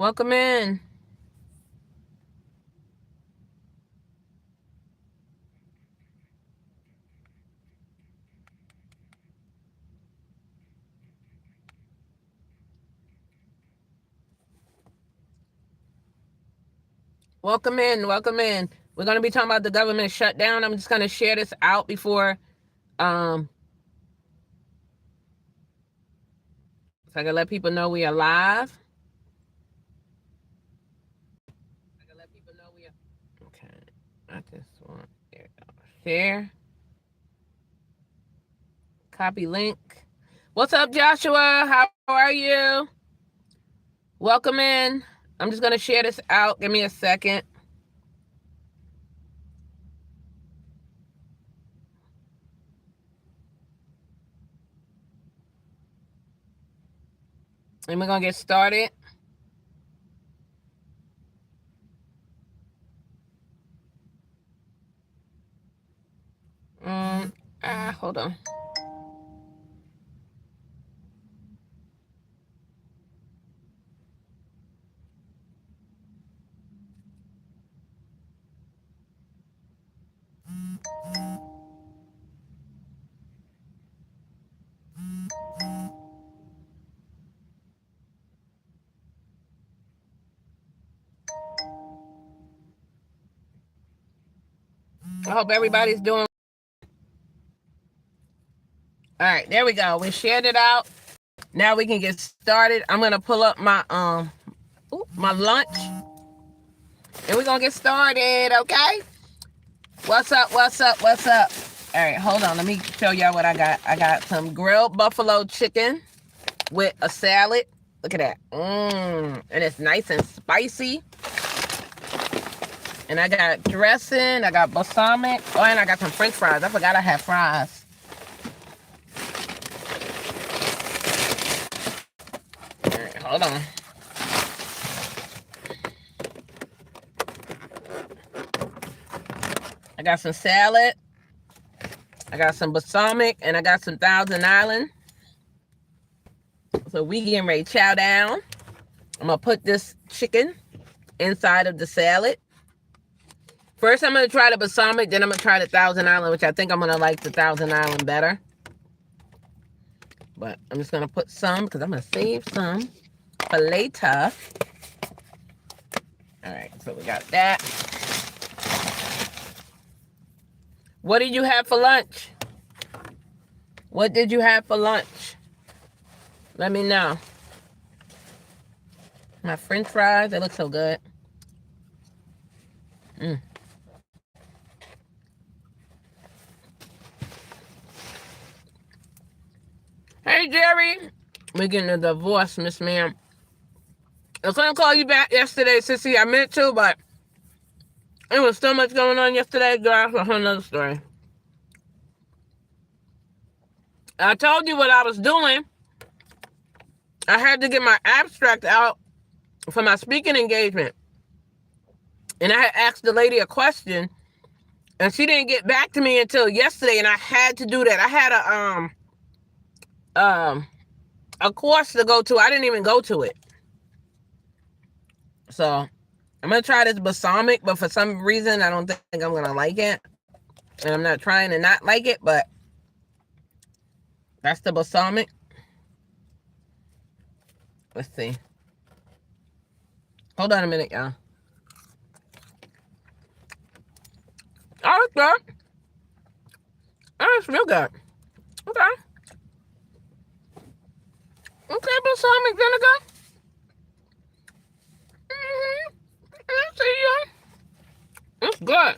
Welcome in. Welcome in. Welcome in. We're going to be talking about the government shutdown. I'm just going to share this out before so I can let people know we are live. Okay. I just want to share. Copy link. What's up, Joshua? How are you? Welcome in. I'm just going to share this out. Give me a second. And we're going to get started. Hold on. I hope everybody's doing. All right, there we go. We shared it out. Now we can get started. I'm gonna pull up my my lunch, and we're gonna get started. Okay. What's up? What's up? What's up? All right, hold on. Let me show y'all what I got. I got some grilled buffalo chicken with a salad. Look at that. And it's nice and spicy. And I got dressing. I got balsamic. Oh, and I got some French fries. I forgot I had fries. All right, hold on. I got some salad. I got some balsamic, and I got some Thousand Island. So we getting ready to chow down. I'm gonna put this chicken inside of the salad. First, I'm gonna try the balsamic, then I'm gonna try the Thousand Island, which I think I'm gonna like the Thousand Island better. But I'm just gonna put some because I'm gonna save some for later. All right, so we got that. What did you have for lunch? What did you have for lunch? Let me know. My French fries, they look so good. Hey, Jerry. We're getting a divorce, Miss Ma'am. I was going to call you back yesterday, Sissy. I meant to, but there was so much going on yesterday. Girl, that's a whole nother story. I told you what I was doing. I had to get my abstract out for my speaking engagement. And I had asked the lady a question, and she didn't get back to me until yesterday, and I had to do that. I had a course to go to. I didn't even go to it. So I'm going to try this balsamic, but for some reason, I don't think I'm going to like it. And I'm not trying to not like it, but that's the balsamic. Let's see. Hold on a minute, y'all. Oh, it's good. Oh, it's real good. Okay. Okay, balsamic vinegar. I see you. It's good.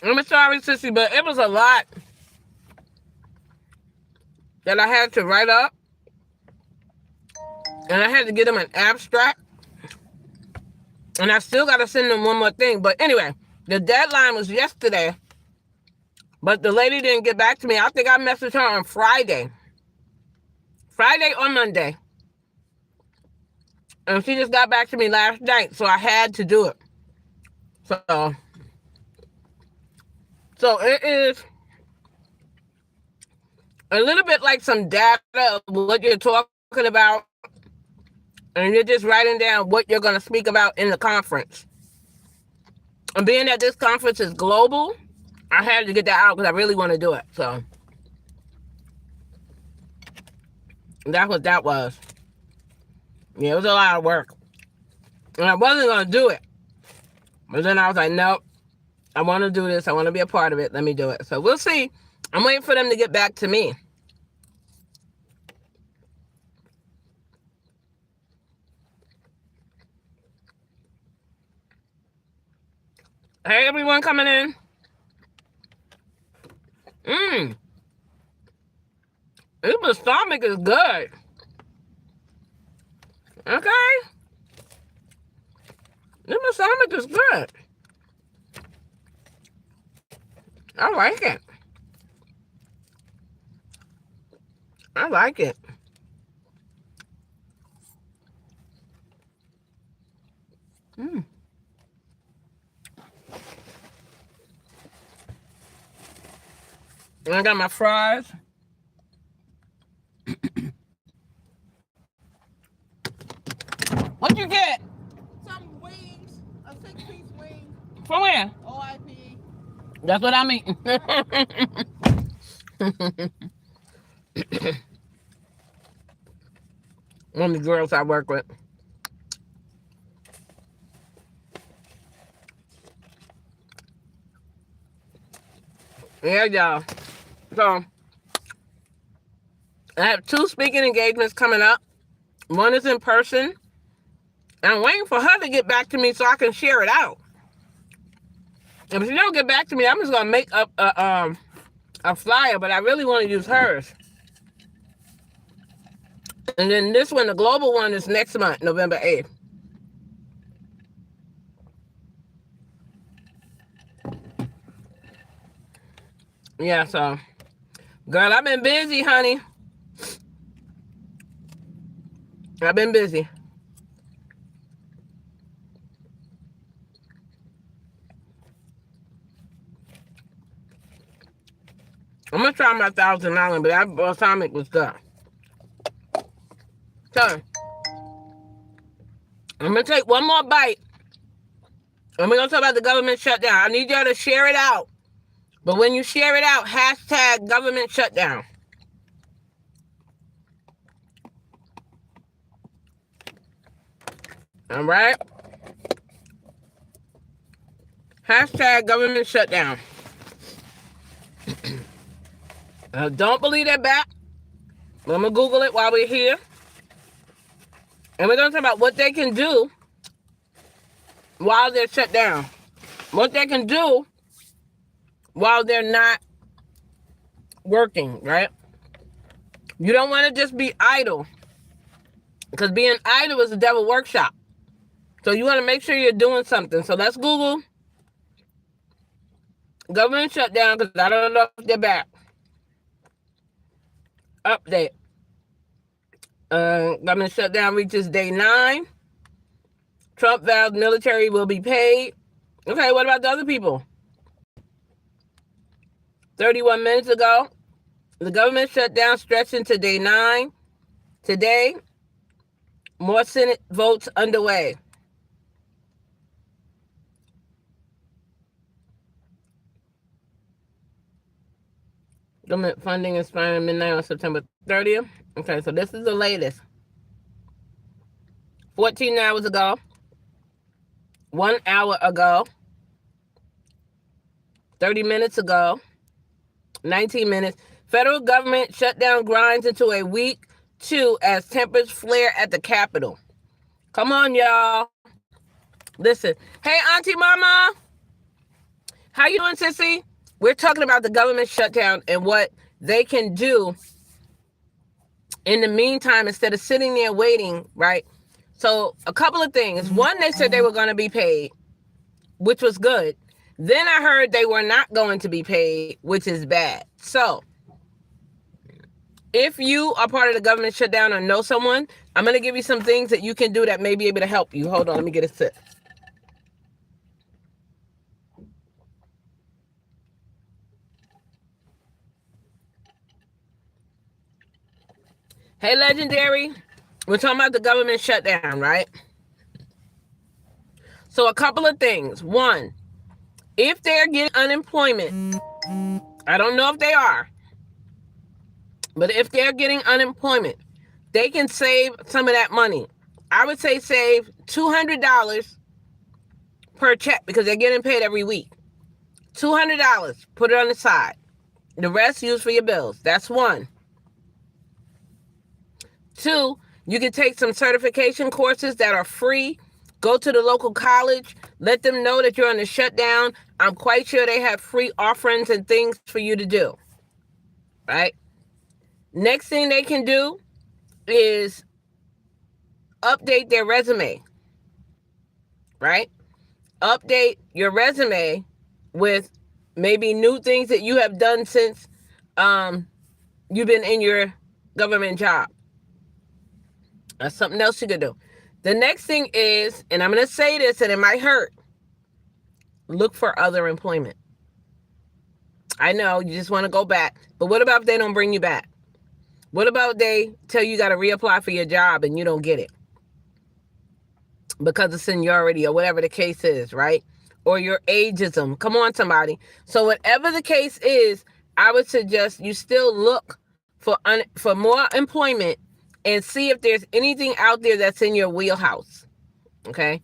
I'm sorry, Sissy, but it was a lot that I had to write up. And I had to give them an abstract. And I still got to send them one more thing. But anyway, the deadline was yesterday. But the lady didn't get back to me. I think I messaged her on Friday. Friday or Monday. And she just got back to me last night. So I had to do it. So it is a little bit like some data of what you're talking about and you're just writing down what you're going to speak about in the conference. And being that this conference is global, I had to get that out because I really want to do it. So that's what that was. Yeah, it was a lot of work. And I wasn't going to do it. But then I was like, nope, I want to do this. I want to be a part of it. Let me do it. So we'll see. I'm waiting for them to get back to me. Hey, everyone coming in. This stomach is good. Okay. This stomach is good. I like it. I like it. And I got my fries. What'd you get? Some wings. A 6-piece wing. From where? OIP. That's what I'm eating. One of the girls I work with. Yeah, y'all. So, I have 2 speaking engagements coming up. One is in person. And I'm waiting for her to get back to me so I can share it out. And if she don't get back to me, I'm just gonna make up a flyer, but I really want to use hers. And then this one, the global one, is next month, November 8th. Yeah, so, girl, I've been busy, honey. I've been busy. I'm gonna try my $1,000, but that balsamic was good. So, I'm gonna take one more bite. And we're gonna talk about the government shutdown. I need y'all to share it out. But when you share it out, hashtag government shutdown. All right? Hashtag government shutdown. Don't believe that back. I'm going to Google it while we're here. And we're going to talk about what they can do while they're shut down. What they can do while they're not working, right? You don't want to just be idle. Because being idle is a devil workshop. So you want to make sure you're doing something. So let's Google government shutdown, because I don't know if they're back. Update. Government shutdown reaches day 9. Trump vows military will be paid. Okay, what about the other people? 31 minutes ago, the government shutdown stretched into day 9. Today, more Senate votes underway. Government funding expiring midnight on September 30th. Okay, so this is the latest. 14 hours ago. 1 hour ago. 30 minutes ago. 19 minutes. Federal government shutdown grinds into a week 2 as tempers flare at the Capitol. Come on, y'all. Listen. Hey, Auntie Mama. How you doing, sissy? We're talking about the government shutdown and what they can do in the meantime instead of sitting there waiting, right? So a couple of things. One, they said they were going to be paid, which was good. Then I heard they were not going to be paid, which is bad. So if you are part of the government shutdown or know someone, I'm going to give you some things that you can do that may be able to help you. Hold on, let me get a sip. Hey, Legendary. We're talking about the government shutdown, right? So a couple of things. One, if they're getting unemployment, I don't know if they are, but if they're getting unemployment, they can save some of that money. I would say save $200 per check because they're getting paid every week. $200, put it on the side. The rest use for your bills. That's one. Two, you can take some certification courses that are free. Go to the local college. Let them know that you're on the shutdown. I'm quite sure they have free offerings and things for you to do. Right? Next thing they can do is update their resume. Right? Update your resume with maybe new things that you have done since you've been in your government job. That's something else you could do. The next thing is, and I'm going to say this and it might hurt, look for other employment. I know you just want to go back, but what about if they don't bring you back? What about they tell you got to reapply for your job and you don't get it because of seniority or whatever the case is, right? Or your ageism. Come on, somebody. So whatever the case is, I would suggest you still look for more employment and see if there's anything out there that's in your wheelhouse. Okay?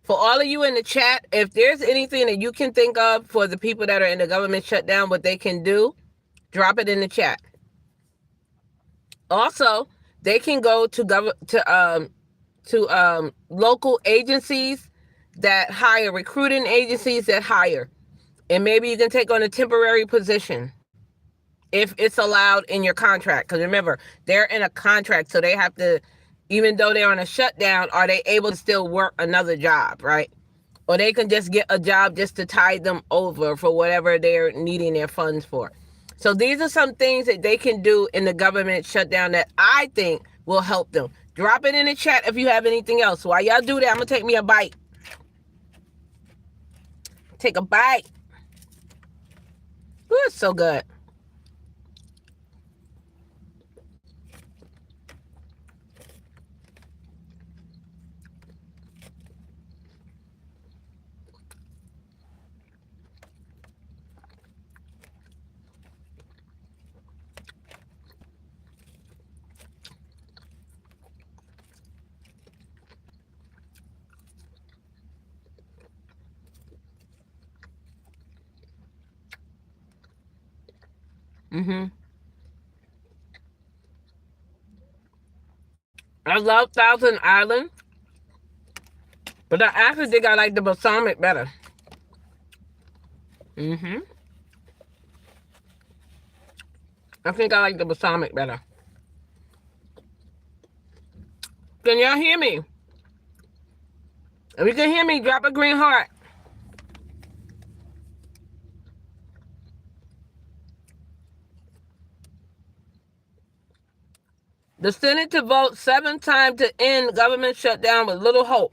For all of you in the chat, if there's anything that you can think of for the people that are in the government shutdown, what they can do, drop it in the chat. Also, they can go to local agencies that hire, recruiting agencies that hire, and maybe you can take on a temporary position if it's allowed in your contract. Because remember, they're in a contract, so they have to, even though they're on a shutdown, are they able to still work another job, right? Or they can just get a job just to tide them over for whatever they're needing their funds for. So these are some things that they can do in the government shutdown that I think will help them. Drop it in the chat if you have anything else. While y'all do that, I'm going to take me a bite. Take a bite. Ooh, it's so good. I love Thousand Island, but I actually think I like the balsamic better. I think I like the balsamic better. Can y'all hear me? If you can hear me, drop a green heart. The Senate to vote 7 times to end government shutdown with little hope.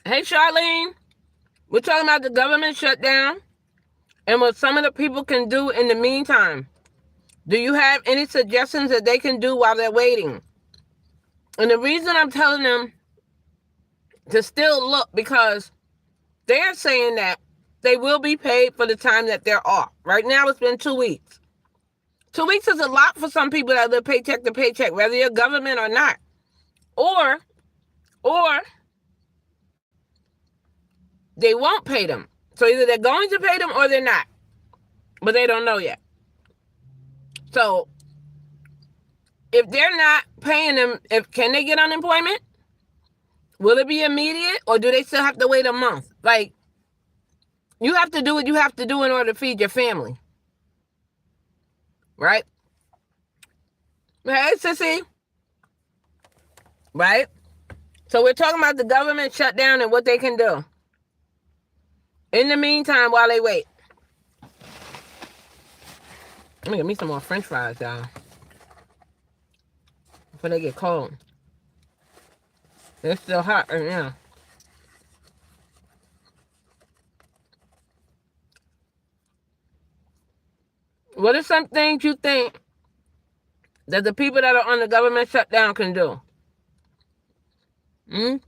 Hey, Charlene. We're talking about the government shutdown and what some of the people can do in the meantime. Do you have any suggestions that they can do while they're waiting? And the reason I'm telling them to still look, because they're saying that they will be paid for the time that they're off. Right now, it's been 2 weeks. 2 weeks is a lot for some people that live paycheck to paycheck, whether you're government or not. Or they won't pay them. So either they're going to pay them or they're not. But they don't know yet. So if they're not paying them, can they get unemployment? Will it be immediate or do they still have to wait a month? Like, you have to do what you have to do in order to feed your family. Right? Hey, sissy. Right? So we're talking about the government shutdown and what they can do. In the meantime, while they wait. Let me get me some more French fries, y'all. Before they get cold. They're still hot right now. What are some things you think that the people that are on the government shutdown can do? And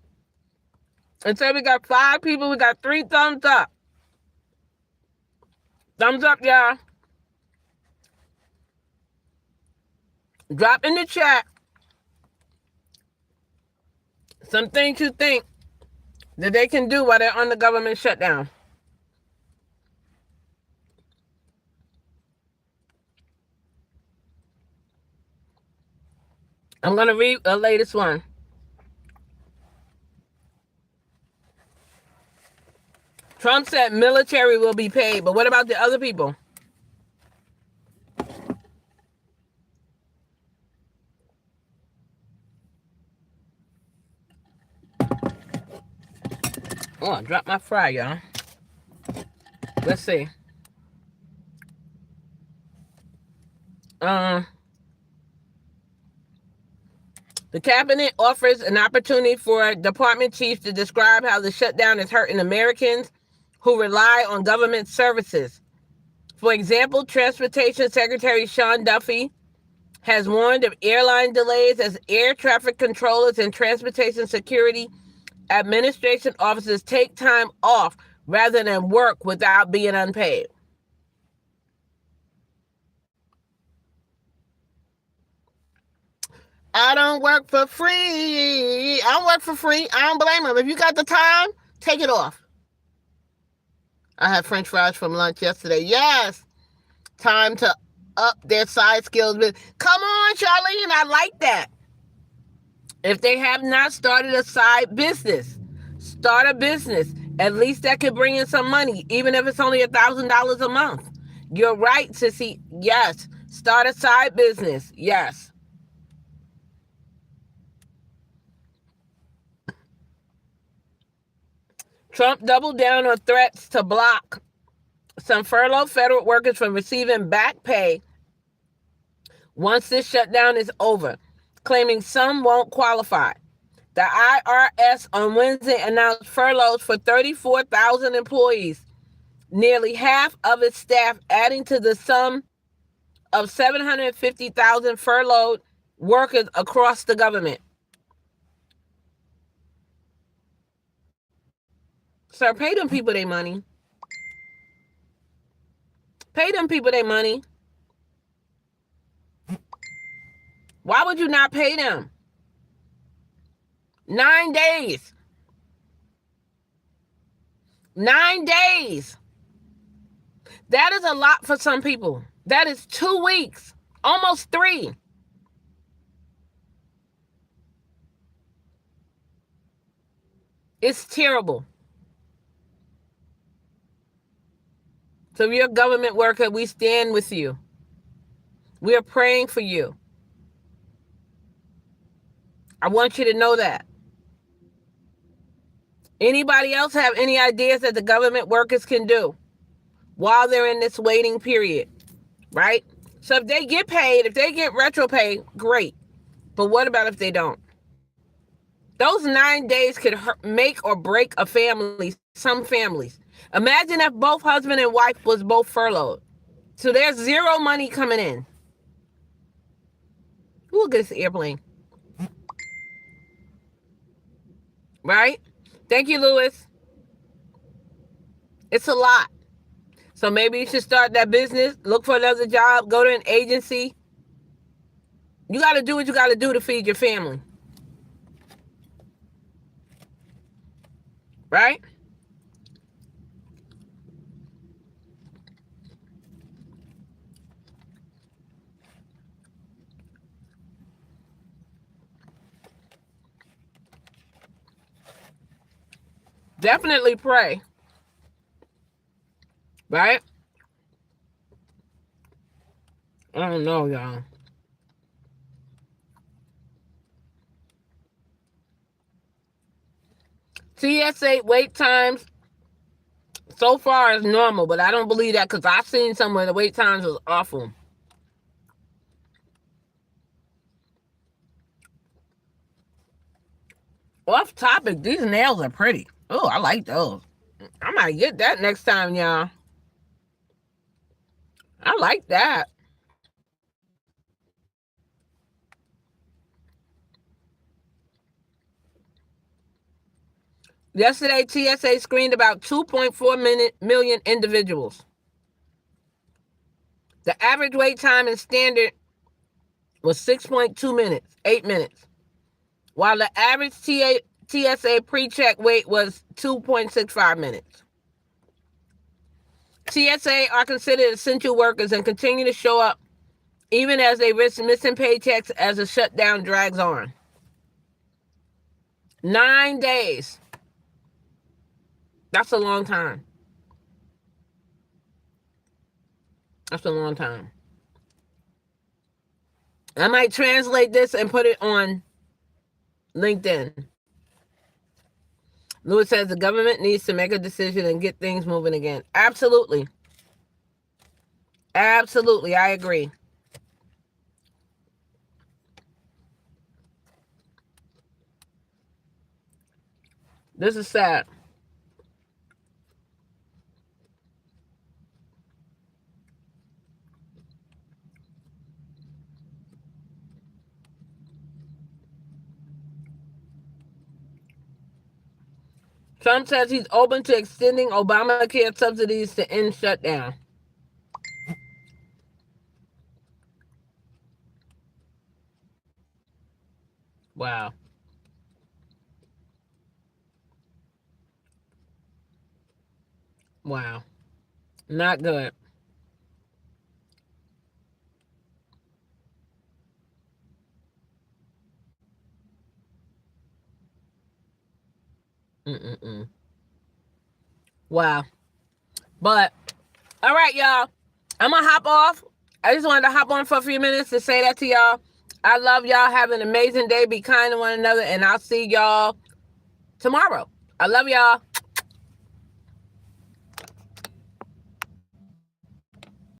so we got 5 people. We got 3 thumbs up. Thumbs up, y'all. Drop in the chat some things you think that they can do while they're on the government shutdown. I'm going to read the latest one. Trump said military will be paid, but what about the other people? Oh, I dropped my fry, y'all. Let's see. The cabinet offers an opportunity for department chiefs to describe how the shutdown is hurting Americans who rely on government services. For example, Transportation Secretary Sean Duffy has warned of airline delays as air traffic controllers and Transportation Security Administration officers take time off rather than work without being unpaid. I don't work for free. I don't work for free. I don't blame them. If you got the time, take it off. I had French fries from lunch yesterday. Yes. Time to up their side skills. Come on, Charlene. I like that. If they have not started a side business, start a business. At least that could bring in some money, even if it's only $1,000 a month. You're right, Sissy. Yes. Start a side business. Yes. Trump doubled down on threats to block some furloughed federal workers from receiving back pay once this shutdown is over, claiming some won't qualify. The IRS on Wednesday announced furloughs for 34,000 employees, nearly half of its staff, adding to the sum of 750,000 furloughed workers across the government. Sir, pay them people their money. Pay them people their money. Why would you not pay them? 9 days. 9 days. That is a lot for some people. That is 2 weeks, almost 3. It's terrible. So if you're a government worker, we stand with you. We are praying for you. I want you to know that. Anybody else have any ideas that the government workers can do while they're in this waiting period, right? So if they get paid, if they get retro pay, great. But what about if they don't? Those 9 days could make or break a family, some families. Imagine if both husband and wife was both furloughed. So there's zero money coming in. Who will get this airplane? Right? Thank you, Lewis. It's a lot. So maybe you should start that business, look for another job, go to an agency. You got to do what you got to do to feed your family. Right? Definitely pray. Right? I don't know, y'all. TSA wait times so far is normal, but I don't believe that because I've seen some where the wait times was awful. Off topic, these nails are pretty. Oh, I like those. I might get that next time, y'all. I like that. Yesterday, TSA screened about 2.4 million individuals. The average wait time in standard was 6.2 minutes, 8 minutes, while the average TSA pre-check wait was 2.65 minutes. TSA are considered essential workers and continue to show up even as they risk missing paychecks as the shutdown drags on. 9 days. That's a long time. That's a long time. I might translate this and put it on LinkedIn. Lewis says the government needs to make a decision and get things moving again. Absolutely. Absolutely. I agree. This is sad. Trump says he's open to extending Obamacare subsidies to end shutdown. Wow. Wow. Not good. Mm-mm-mm. Wow. But, all right, y'all. I'm going to hop off. I just wanted to hop on for a few minutes to say that to y'all. I love y'all. Have an amazing day. Be kind to one another. And I'll see y'all tomorrow. I love y'all.